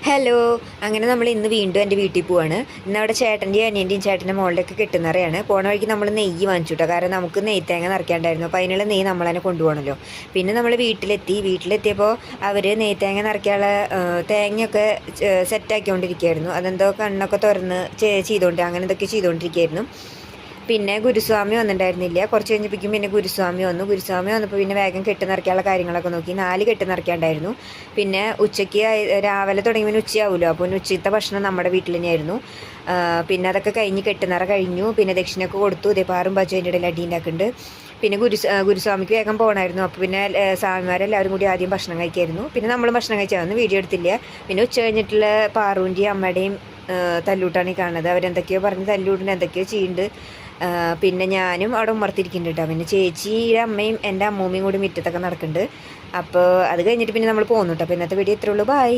Hello. അങ്ങനെ നമ്മൾ ഇന്ന് വീണ്ടും എൻ്റെ വീട്ടിൽ പോവാണ്. ഇന്ന് അവിടെ ചേട്ടൻ്റെയും അനിയൻ്റെയും ചേട്ടൻ്റെ മോളിലൊക്കെ കെട്ടുന്നറിയാണ്. പോണ വഴിക്ക് നമ്മൾ നെയ്യ് വാങ്ങിച്ചു കേട്ടോ. കാരണം നമുക്ക് നെയ്ത്തേങ്ങ നിറയ്ക്കാണ്ടായിരുന്നു. അപ്പോൾ അതിനുള്ള നെയ്യ് നമ്മൾ തന്നെ കൊണ്ടുപോകണമല്ലോ. പിന്നെ നമ്മൾ വീട്ടിലെത്തിയപ്പോൾ അവർ നെയ്ത്തേങ്ങ നിറയ്ക്കാനുള്ള തേങ്ങയൊക്കെ സെറ്റാക്കിക്കൊണ്ടിരിക്കുകയായിരുന്നു. അതെന്തോ കണ്ണൊക്കെ തുറന്ന് ചെയ്തുകൊണ്ട് അങ്ങനെ എന്തൊക്കെ ചെയ്തുകൊണ്ടിരിക്കുകയായിരുന്നു. പിന്നെ ഗുരുസ്വാമി വന്നിട്ടുണ്ടായിരുന്നില്ല. കുറച്ച് കഴിഞ്ഞപ്പോഴേക്കും പിന്നെ ഗുരുസ്വാമി വന്നപ്പോൾ പിന്നെ വേഗം കെട്ട് നിറയ്ക്കാനുള്ള കാര്യങ്ങളൊക്കെ നോക്കി. 4 കെട്ട് നിറയ്ക്കാണ്ടായിരുന്നു. പിന്നെ ഉച്ചയ്ക്ക് രാവിലെ തുടങ്ങി പിന്നെ ഉച്ചയാവുമല്ലോ. അപ്പോൾ ഉച്ചത്തെ ഭക്ഷണം നമ്മുടെ വീട്ടിൽ തന്നെയായിരുന്നു. പിന്നെ അതൊക്കെ കഴിഞ്ഞ് കെട്ടുനിറ കഴിഞ്ഞു. പിന്നെ ദക്ഷിണയൊക്കെ കൊടുത്തു. ഇതേ പാറും ബജു അതിൻ്റെ ഇടയിൽ അടി ഉണ്ടാക്കുന്നുണ്ട്. പിന്നെ ഗുരുസ്വാമിക്ക് വേഗം പോകണമായിരുന്നു. അപ്പോൾ പിന്നെ സ്വാമിമാരെല്ലാവരും കൂടി ആദ്യം ഭക്ഷണം കഴിക്കായിരുന്നു. പിന്നെ നമ്മൾ ഭക്ഷണം കഴിച്ചാൽ വീഡിയോ എടുത്തില്ല. പിന്നെ ഉച്ച കഴിഞ്ഞിട്ടുള്ള പാറുവിൻ്റെയും അമ്മയുടെയും തല്ലൂട്ടാണ് ഈ കാണുന്നത്. അവരെന്തൊക്കെയോ പറഞ്ഞ് തല്ലൂട്ടിന് എന്തൊക്കെയോ ചെയ്യുന്നുണ്ട്. പിന്നെ ഞാനും അവിടെ ഉമ്മർത്തിരിക്കുന്നുണ്ട് കേട്ടോ. പിന്നെ ചേച്ചിയുടെ അമ്മയും എൻ്റെ അമ്മൂമ്മയും കൂടി മുറ്റത്തൊക്കെ നടക്കുന്നുണ്ട്. അപ്പോൾ അത് കഴിഞ്ഞിട്ട് പിന്നെ നമ്മൾ പോകുന്നു കേട്ടോ. അപ്പോൾ ഇന്നത്തെ വീഡിയോ ഇത്രയേ ഉള്ളൂ. ബൈ.